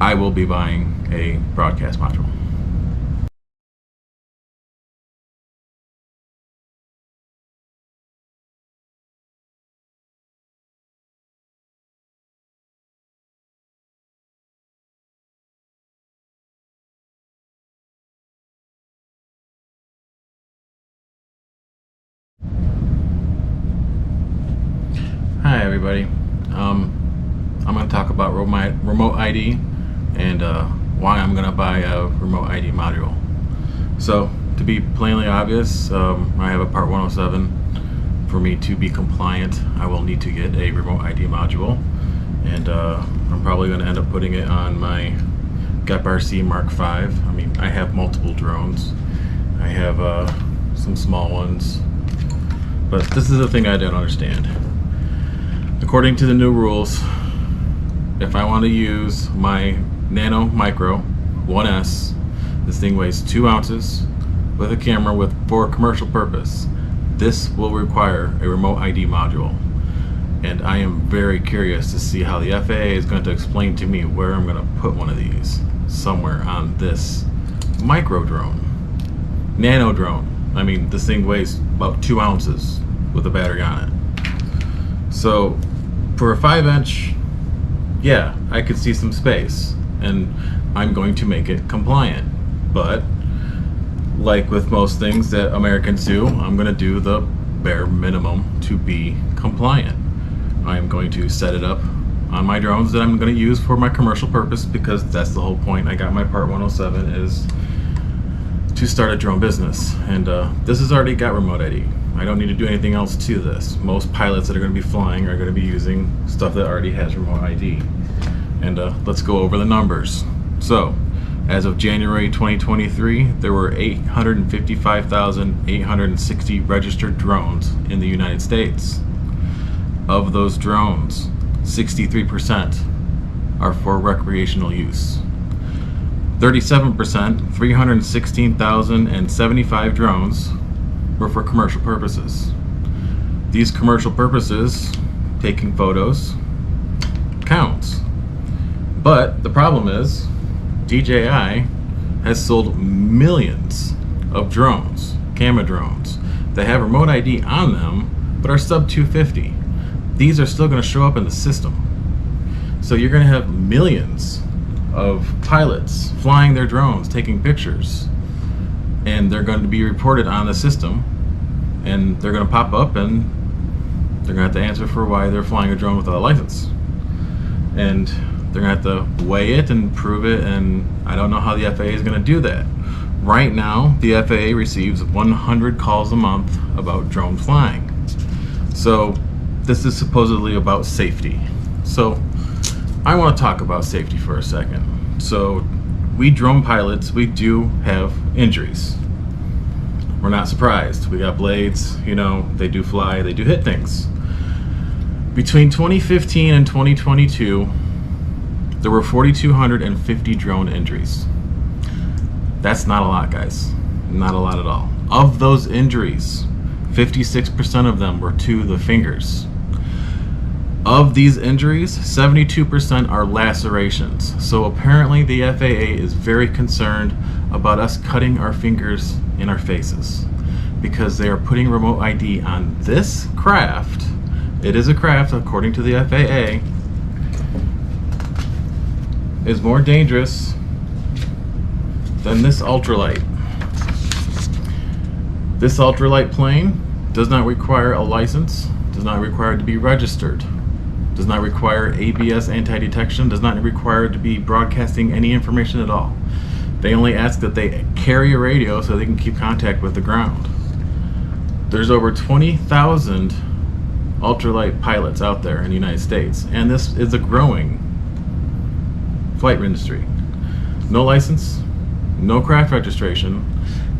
I will be buying a broadcast module. Hi everybody. I'm going to talk about remote ID and why I'm going to buy a remote ID module. So, to be plainly obvious, I have a Part 107. For me to be compliant, I will need to get a remote ID module, and I'm probably going to end up putting it on my GEP-RC Mark V. I mean, I have multiple drones. I have some small ones, but this is the thing I don't understand. According to the new rules, if I want to use my Nano Micro 1S, this thing weighs 2 ounces with a camera for commercial purpose. This will require a remote ID module. And I am very curious to see how the FAA is going to explain to me where I'm going to put one of these somewhere on this micro drone. Nano drone. I mean, this thing weighs about 2 ounces with a battery on it. So for a 5-inch, yeah, I could see some space, and I'm going to make it compliant. But like with most things that Americans do, I'm going to do the bare minimum to be compliant. I'm going to set it up on my drones that I'm going to use for my commercial purpose, because that's the whole point. I got my Part 107 is to start a drone business, and this has already got remote ID. I don't need to do anything else to this. Most pilots that are going to be flying are going to be using stuff that already has remote ID. And let's go over the numbers. So, as of January 2023, there were 855,860 registered drones in the United States. Of those drones, 63% are for recreational use. 37%, 316,075 drones, were for commercial purposes. These commercial purposes, taking photos, counts. But the problem is, DJI has sold millions of drones, camera drones, that have remote ID on them, but are sub 250. These are still going to show up in the system. So you're going to have millions of pilots flying their drones, taking pictures, and they're going to be reported on the system, and they're going to pop up, and they're going to have to answer for why they're flying a drone without a license. And they're going to have to weigh it and prove it, and I don't know how the FAA is going to do that. Right now, the FAA receives 100 calls a month about drone flying. So this is supposedly about safety. So I want to talk about safety for a second. So we drone pilots, we do have injuries. We're not surprised. We got blades, you know, they do fly, they do hit things. Between 2015 and 2022, there were 4,250 drone injuries. That's not a lot, guys. Not a lot at all. Of those injuries, 56% of them were to the fingers. Of these injuries, 72% are lacerations. So apparently the FAA is very concerned about us cutting our fingers in our faces, because they are putting remote ID on this craft. It is a craft, according to the FAA, is more dangerous than this ultralight. This ultralight plane does not require a license, does not require to be registered, does not require ABS anti-detection, does not require to be broadcasting any information at all. They only ask that they carry a radio so they can keep contact with the ground. There's over 20,000 ultralight pilots out there in the United States, and this is a growing flight industry. No license, no craft registration.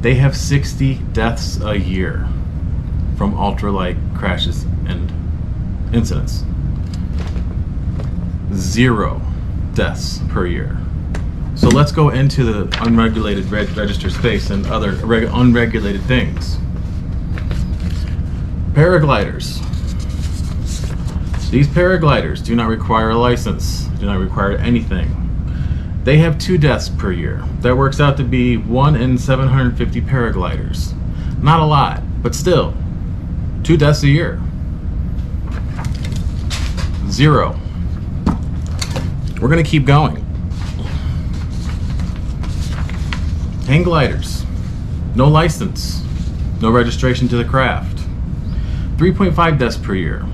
They have 60 deaths a year from ultralight crashes and incidents. 0 deaths per year. So let's go into the unregulated register space and other unregulated things. Paragliders. These paragliders do not require a license, do not require anything. They have 2 deaths per year. That works out to be 1 in 750 paragliders. Not a lot, but still, 2 deaths a year. 0. We're gonna keep going. Hang gliders, no license, no registration to the craft. 3.5 deaths per year.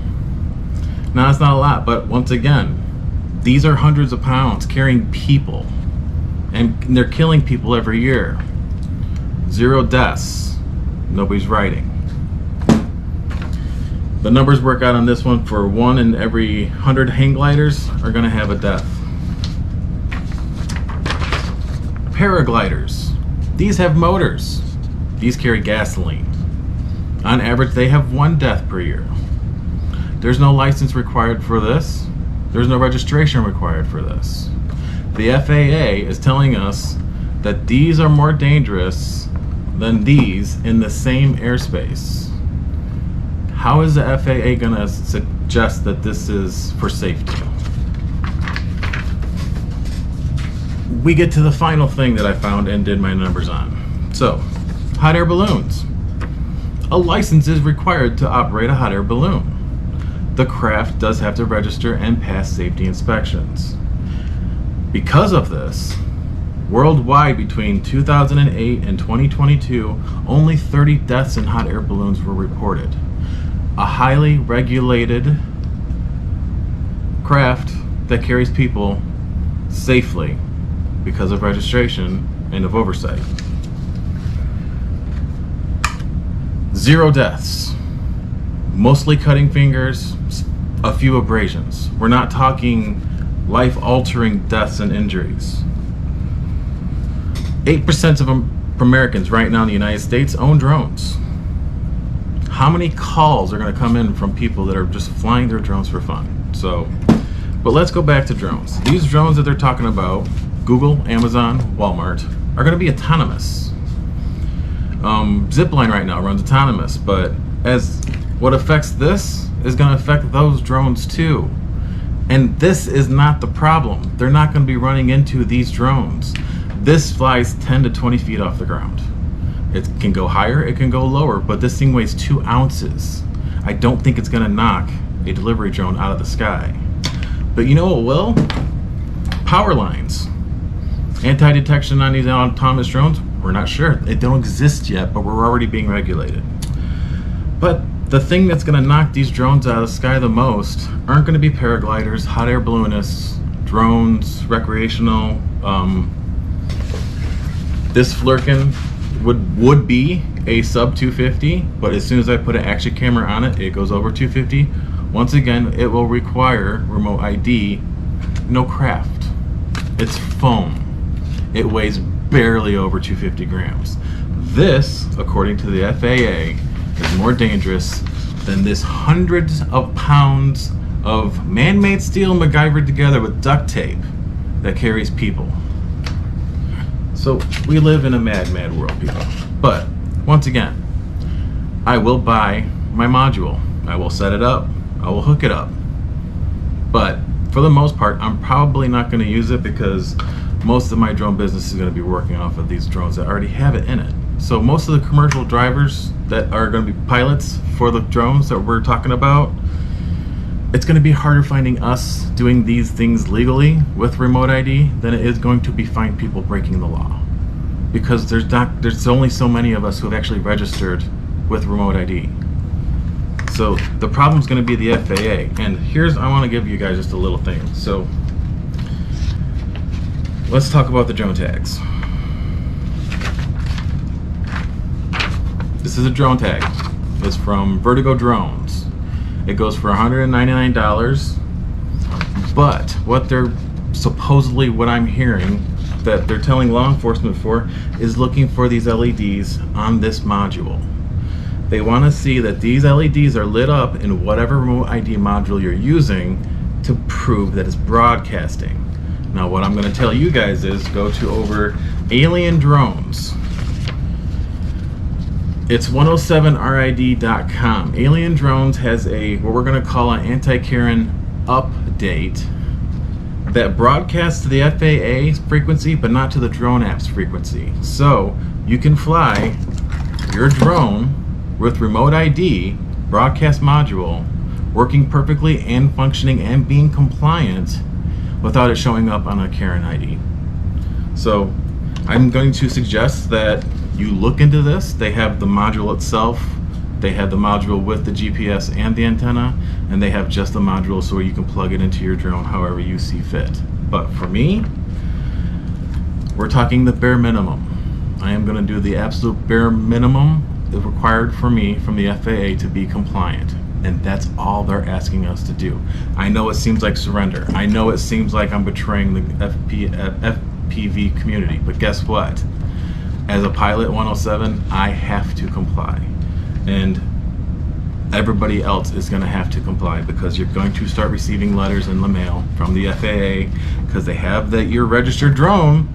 Now that's not a lot, but once again, these are hundreds of pounds carrying people, and they're killing people every year. 0 deaths, nobody's riding. The numbers work out on this one for 1 in every 100 hang gliders are gonna have a death. Paragliders, these have motors. These carry gasoline. On average, they have 1 death per year. There's no license required for this. There's no registration required for this. The FAA is telling us that these are more dangerous than these in the same airspace. How is the FAA gonna suggest that this is for safety? We get to the final thing that I found and did my numbers on. So, hot air balloons. A license is required to operate a hot air balloon. The craft does have to register and pass safety inspections. Because of this, worldwide between 2008 and 2022, only 30 deaths in hot air balloons were reported. A highly regulated craft that carries people safely because of registration and of oversight. 0 deaths. Mostly cutting fingers, a few abrasions. We're not talking life-altering deaths and injuries. 8% of Americans right now in the United States own drones. How many calls are going to come in from people that are just flying their drones for fun? So, but let's go back to drones. These drones that they're talking about, Google, Amazon, Walmart, are going to be autonomous. Zipline right now runs autonomous, but as what affects this is going to affect those drones too. And this is not the problem. They're not going to be running into these drones. This flies 10 to 20 feet off the ground. It can go higher, it can go lower, but this thing weighs 2 ounces. I don't think it's going to knock a delivery drone out of the sky. But you know what will? Power lines. Anti-detection on these autonomous drones, we're not sure. They don't exist yet, but we're already being regulated. But the thing that's going to knock these drones out of the sky the most aren't going to be paragliders, hot air balloonists, drones, recreational. This Flurkin would be a sub 250, but as soon as I put an action camera on it, it goes over 250. Once again, it will require remote ID, no craft. It's foam. It weighs barely over 250 grams. This, according to the FAA, is more dangerous than this hundreds of pounds of man-made steel MacGyvered together with duct tape that carries people. So we live in a mad world, people. But once again, I will buy my module. I will set it up. I will hook it up. But for the most part, I'm probably not going to use it because most of my drone business is going to be working off of these drones that already have it in it. So most of the commercial drivers that are going to be pilots for the drones that we're talking about, it's going to be harder finding us doing these things legally with remote ID than it is going to be find people breaking the law, because there's only so many of us who have actually registered with remote ID. So the problem is going to be the FAA. And I want to give you guys just a little thing. So let's talk about the drone tags. This is a drone tag. It's from Vertigo Drones. It goes for $199, but what I'm hearing that they're telling law enforcement for is looking for these LEDs on this module. They want to see that these LEDs are lit up in whatever remote ID module you're using to prove that it's broadcasting. Now what I'm going to tell you guys is go to over Alien Drones. It's 107rid.com. Alien Drones has what we're going to call an anti-Karen update that broadcasts to the FAA frequency, but not to the drone app's frequency. So you can fly your drone with remote ID broadcast module working perfectly and functioning and being compliant without it showing up on a Karen ID. So I'm going to suggest that you look into this. They have the module itself, they have the module with the GPS and the antenna, and they have just the module so you can plug it into your drone however you see fit. But for me, we're talking the bare minimum. I am going to do the absolute bare minimum that's required for me from the FAA to be compliant. And that's all they're asking us to do. I know it seems like surrender. I know it seems like I'm betraying the FPV community, but guess what? As a pilot 107, I have to comply. And everybody else is going to have to comply, because you're going to start receiving letters in the mail from the FAA because they have that your registered drone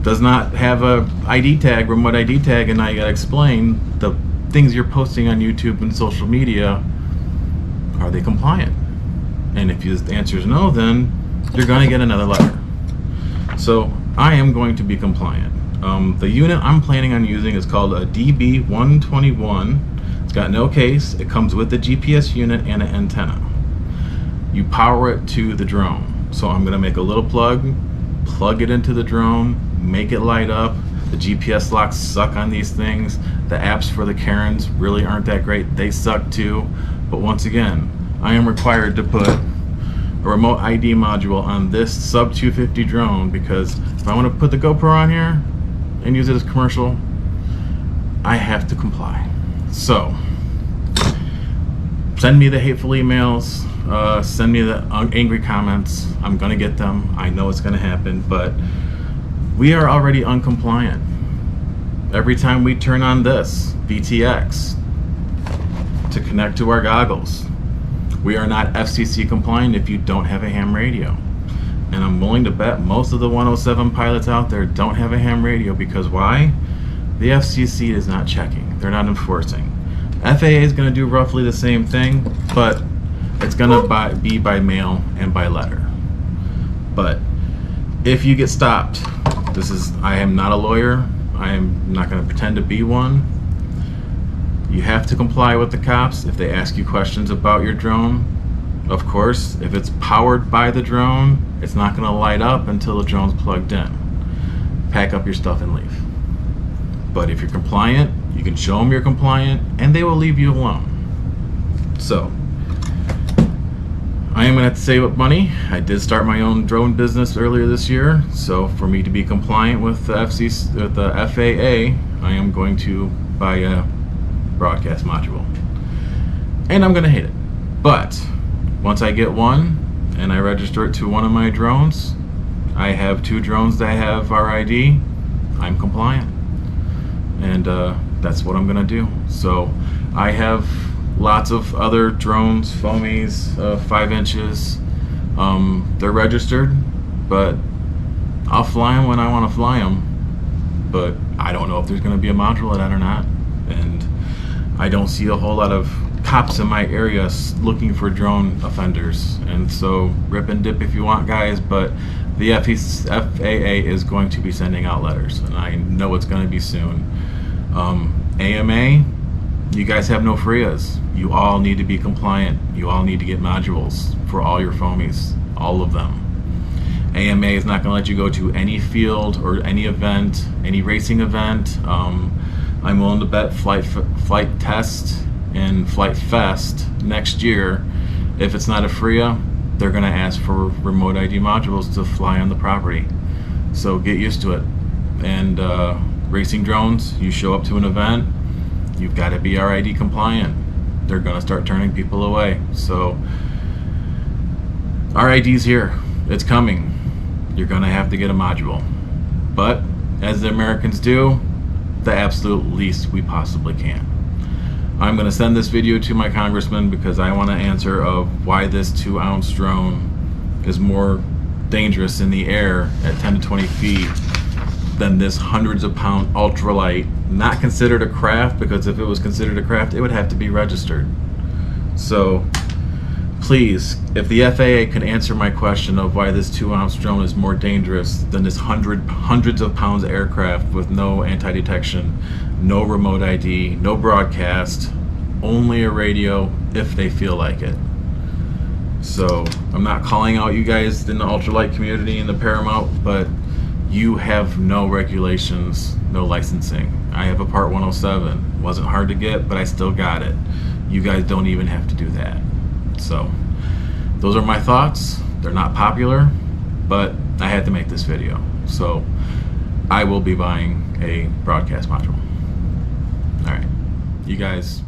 does not have a ID tag, remote ID tag, and now you got to explain the things you're posting on YouTube and social media. Are they compliant? And if the answer is no, then you're going to get another letter. So I am going to be compliant. The unit I'm planning on using is called a DB121. It's got no case. It comes with the GPS unit and an antenna. You power it to the drone. So I'm going to make a little plug it into the drone, make it light up. The GPS locks suck on these things. The apps for the Karens really aren't that great. They suck too. But once again, I am required to put a remote ID module on this sub 250 drone, because if I want to put the GoPro on here and use it as commercial, I have to comply. So send me the hateful emails, send me the angry comments. I'm gonna get them. I know it's gonna happen, but we are already uncompliant. Every time we turn on this VTX to connect to our goggles, we are not FCC compliant if you don't have a ham radio. And I'm willing to bet most of the 107 pilots out there don't have a ham radio, because why? The FCC is not checking. They're not enforcing. FAA is going to do roughly the same thing, but it's going to be by mail and by letter. But if you get stopped, I am not a lawyer. I am not going to pretend to be one. You have to comply with the cops if they ask you questions about your drone. Of course, if it's powered by the drone, it's not going to light up until the drone's plugged in. Pack up your stuff and leave. But if you're compliant, you can show them you're compliant, and they will leave you alone. So I am going to have to save up money. I did start my own drone business earlier this year, so for me to be compliant with the FAA, I am going to buy a broadcast module. And I'm going to hate it. But once I get one and I register it to one of my drones, I have 2 drones that have RID, I'm compliant. And that's what I'm going to do. So I have lots of other drones, foamies, 5 inches. They're registered, but I'll fly them when I want to fly them. But I don't know if there's going to be a module of that or not. And I don't see a whole lot of cops in my area looking for drone offenders. And so rip and dip if you want, guys, but the FAA is going to be sending out letters, and I know it's going to be soon. AMA, you guys have no FRIAs. You all need to be compliant. You all need to get modules for all your foamies, all of them. AMA is not going to let you go to any field or any event, any racing event. I'm willing to bet Flight Test and Flight Fest next year, if it's not a FRIA, they're going to ask for remote ID modules to fly on the property. So get used to it. And racing drones, you show up to an event, you've got to be RID compliant. They're going to start turning people away. So RID's here. It's coming. You're going to have to get a module. But as the Americans do, the absolute least we possibly can. I'm going to send this video to my congressman because I want to answer of why this 2-ounce drone is more dangerous in the air at 10 to 20 feet than this hundreds of pound ultralight, not considered a craft, because if it was considered a craft, it would have to be registered. So please, if the FAA can answer my question of why this 2-ounce drone is more dangerous than this hundreds of pounds aircraft with no anti-detection, no remote ID, no broadcast, only a radio if they feel like it. So I'm not calling out you guys in the ultralight community in the Paramount, but you have no regulations, no licensing. I have a Part 107. Wasn't hard to get, but I still got it. You guys don't even have to do that. So those are my thoughts. They're not popular, but I had to make this video. So I will be buying a broadcast module. All right, you guys